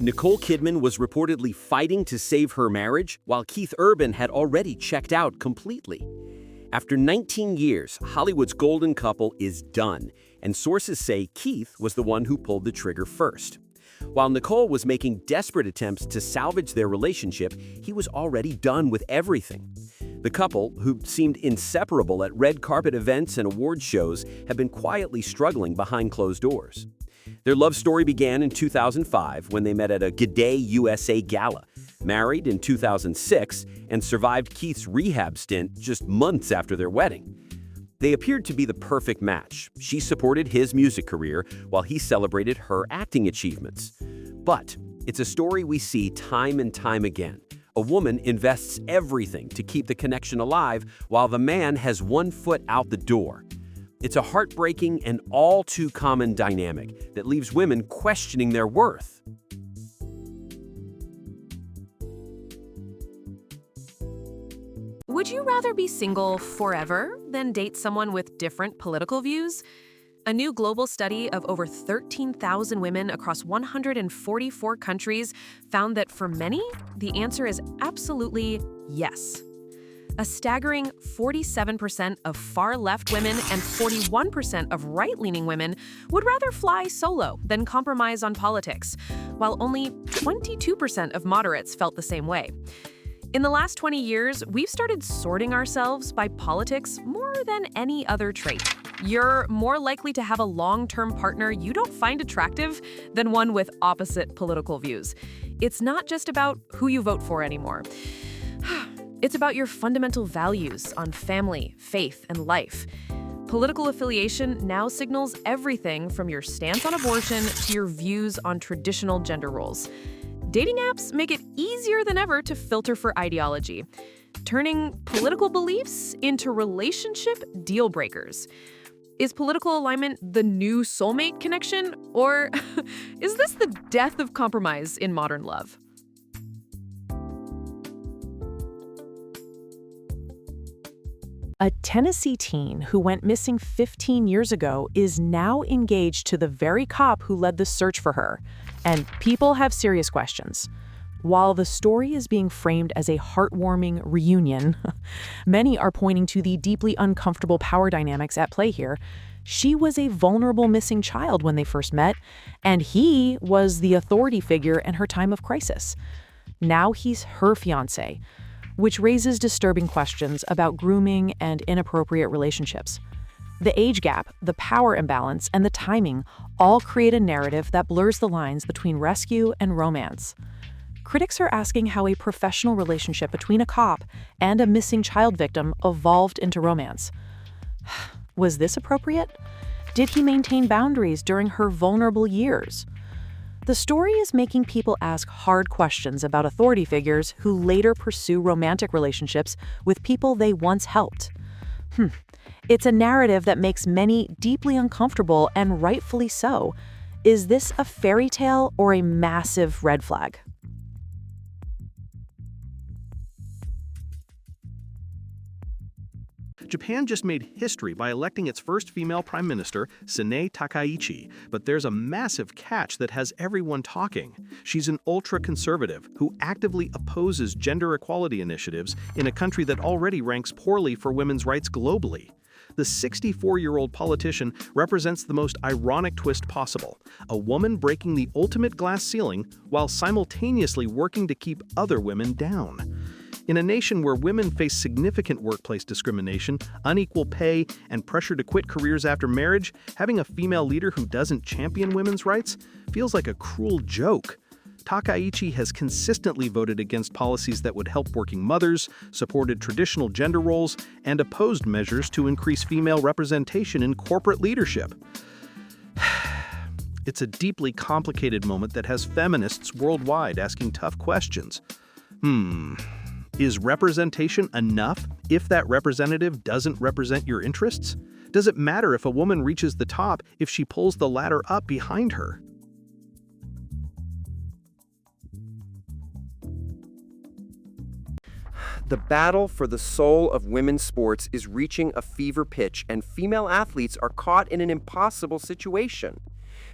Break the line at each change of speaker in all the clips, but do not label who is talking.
Nicole Kidman was reportedly fighting to save her marriage, while Keith Urban had already checked out completely. After 19 years, Hollywood's golden couple is done, and sources say Keith was the one who pulled the trigger first. While Nicole was making desperate attempts to salvage their relationship, he was already done with everything. The couple, who seemed inseparable at red carpet events and award shows, have been quietly struggling behind closed doors. Their love story began in 2005 when they met at a G'day USA gala, married in 2006, and survived Keith's rehab stint just months after their wedding. They appeared to be the perfect match. She supported his music career while he celebrated her acting achievements. But it's a story we see time and time again. A woman invests everything to keep the connection alive while the man has one foot out the door. It's a heartbreaking and all too common dynamic that leaves women questioning their worth.
Would you rather be single forever than date someone with different political views? A new global study of over 13,000 women across 144 countries found that for many, the answer is absolutely yes. A staggering 47% of far-left women and 41% of right-leaning women would rather fly solo than compromise on politics, while only 22% of moderates felt the same way. In the last 20 years, we've started sorting ourselves by politics more than any other trait. You're more likely to have a long-term partner you don't find attractive than one with opposite political views. It's not just about who you vote for anymore. It's about your fundamental values on family, faith, and life. Political affiliation now signals everything from your stance on abortion to your views on traditional gender roles. Dating apps make it easier than ever to filter for ideology, turning political beliefs into relationship deal breakers. Is political alignment the new soulmate connection, or is this the death of compromise in modern love?
A Tennessee teen who went missing 15 years ago is now engaged to the very cop who led the search for her, and people have serious questions. While the story is being framed as a heartwarming reunion, many are pointing to the deeply uncomfortable power dynamics at play here. She was a vulnerable missing child when they first met, and he was the authority figure in her time of crisis. Now he's her fiancé, which raises disturbing questions about grooming and inappropriate relationships. The age gap, the power imbalance, and the timing all create a narrative that blurs the lines between rescue and romance. Critics are asking how a professional relationship between a cop and a missing child victim evolved into romance. Was this appropriate? Did he maintain boundaries during her vulnerable years? The story is making people ask hard questions about authority figures who later pursue romantic relationships with people they once helped. It's a narrative that makes many deeply uncomfortable, and rightfully so. Is this a fairy tale or a massive red flag?
Japan just made history by electing its first female prime minister, Sanae Takaichi, but there's a massive catch that has everyone talking. She's an ultra-conservative who actively opposes gender equality initiatives in a country that already ranks poorly for women's rights globally. The 64-year-old politician represents the most ironic twist possible, a woman breaking the ultimate glass ceiling while simultaneously working to keep other women down. In a nation where women face significant workplace discrimination, unequal pay, and pressure to quit careers after marriage, having a female leader who doesn't champion women's rights feels like a cruel joke. Takaichi has consistently voted against policies that would help working mothers, supported traditional gender roles, and opposed measures to increase female representation in corporate leadership. It's a deeply complicated moment that has feminists worldwide asking tough questions. Is representation enough if that representative doesn't represent your interests? Does it matter if a woman reaches the top if she pulls the ladder up behind her?
The battle for the soul of women's sports is reaching a fever pitch, and female athletes are caught in an impossible situation.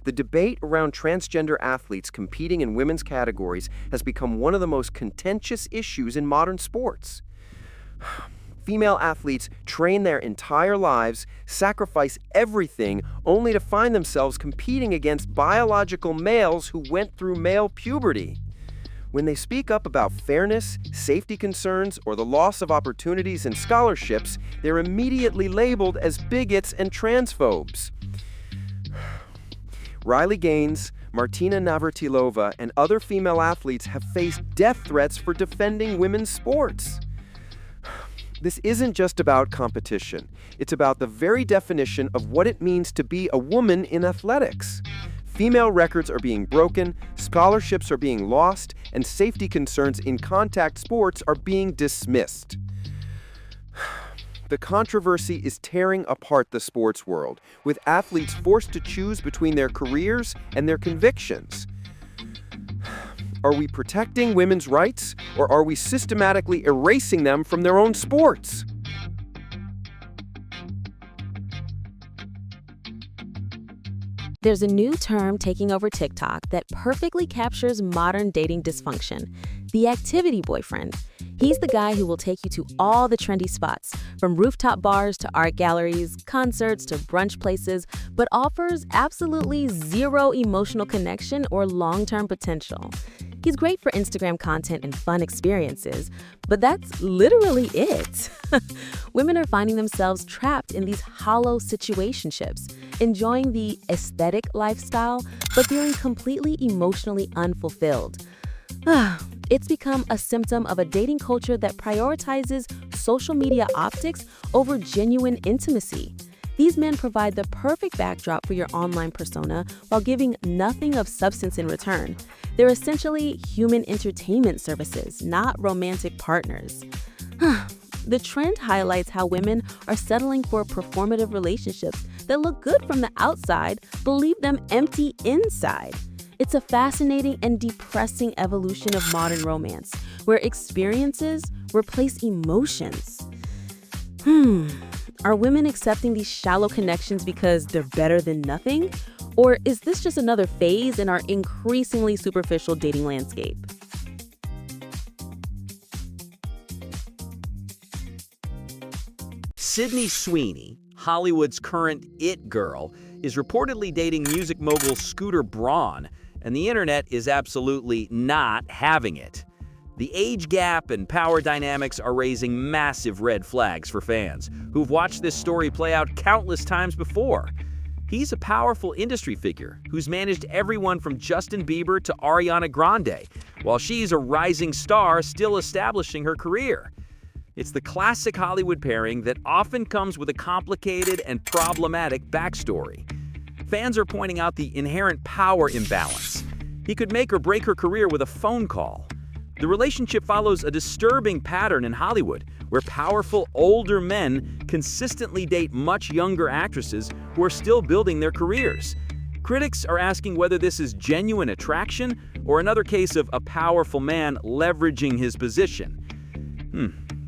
The debate around transgender athletes competing in women's categories has become one of the most contentious issues in modern sports. Female athletes train their entire lives, sacrifice everything, only to find themselves competing against biological males who went through male puberty. When they speak up about fairness, safety concerns, or the loss of opportunities and scholarships, they're immediately labeled as bigots and transphobes. Riley Gaines, Martina Navratilova, and other female athletes have faced death threats for defending women's sports. This isn't just about competition. It's about the very definition of what it means to be a woman in athletics. Female records are being broken, scholarships are being lost, and safety concerns in contact sports are being dismissed. The controversy is tearing apart the sports world, with athletes forced to choose between their careers and their convictions. Are we protecting women's rights, or are we systematically erasing them from their own sports?
There's a new term taking over TikTok that perfectly captures modern dating dysfunction: the activity boyfriend. He's the guy who will take you to all the trendy spots, from rooftop bars to art galleries, concerts to brunch places, but offers absolutely zero emotional connection or long-term potential. He's great for Instagram content and fun experiences, but that's literally it. Women are finding themselves trapped in these hollow situationships, enjoying the aesthetic lifestyle, but feeling completely emotionally unfulfilled. It's become a symptom of a dating culture that prioritizes social media optics over genuine intimacy. These men provide the perfect backdrop for your online persona while giving nothing of substance in return. They're essentially human entertainment services, not romantic partners. The trend highlights how women are settling for performative relationships that look good from the outside but leave them empty inside. It's a fascinating and depressing evolution of modern romance, where experiences replace emotions. Are women accepting these shallow connections because they're better than nothing? Or is this just another phase in our increasingly superficial dating landscape?
Sydney Sweeney, Hollywood's current it girl, is reportedly dating music mogul Scooter Braun, and the internet is absolutely not having it. The age gap and power dynamics are raising massive red flags for fans who've watched this story play out countless times before. He's a powerful industry figure who's managed everyone from Justin Bieber to Ariana Grande, while she's a rising star still establishing her career. It's the classic Hollywood pairing that often comes with a complicated and problematic backstory. Fans are pointing out the inherent power imbalance. He could make or break her career with a phone call. The relationship follows a disturbing pattern in Hollywood, where powerful, older men consistently date much younger actresses who are still building their careers. Critics are asking whether this is genuine attraction or another case of a powerful man leveraging his position.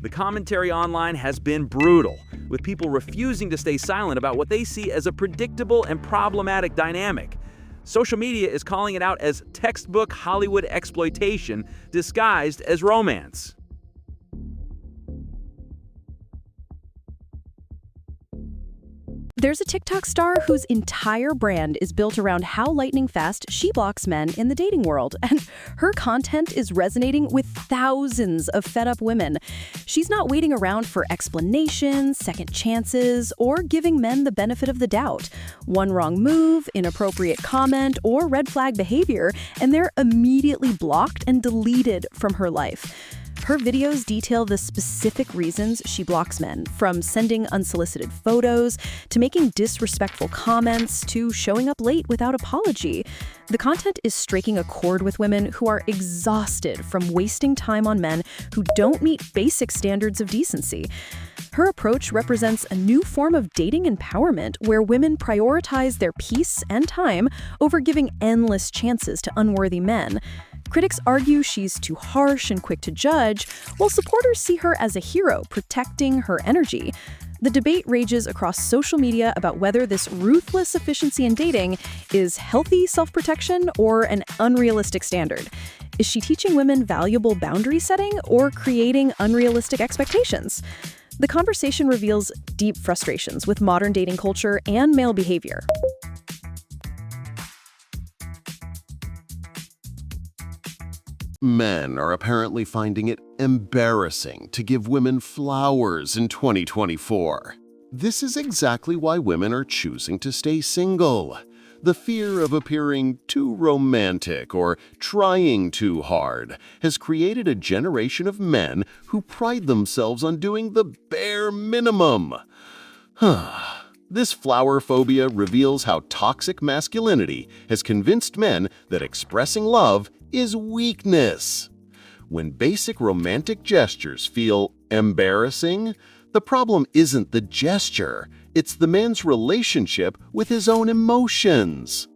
The commentary online has been brutal, with people refusing to stay silent about what they see as a predictable and problematic dynamic. Social media is calling it out as textbook Hollywood exploitation disguised as romance.
There's a TikTok star whose entire brand is built around how lightning fast she blocks men in the dating world, and her content is resonating with thousands of fed-up women. She's not waiting around for explanations, second chances, or giving men the benefit of the doubt. One wrong move, inappropriate comment, or red flag behavior, and they're immediately blocked and deleted from her life. Her videos detail the specific reasons she blocks men, from sending unsolicited photos, to making disrespectful comments, to showing up late without apology. The content is striking a chord with women who are exhausted from wasting time on men who don't meet basic standards of decency. Her approach represents a new form of dating empowerment where women prioritize their peace and time over giving endless chances to unworthy men. Critics argue she's too harsh and quick to judge, while supporters see her as a hero protecting her energy. The debate rages across social media about whether this ruthless efficiency in dating is healthy self-protection or an unrealistic standard. Is she teaching women valuable boundary setting or creating unrealistic expectations? The conversation reveals deep frustrations with modern dating culture and male behavior.
Men are apparently finding it embarrassing to give women flowers in 2024. This is exactly why women are choosing to stay single. The fear of appearing too romantic or trying too hard has created a generation of men who pride themselves on doing the bare minimum. This flower phobia reveals how toxic masculinity has convinced men that expressing love is weakness. When basic romantic gestures feel embarrassing, the problem isn't the gesture, it's the man's relationship with his own emotions.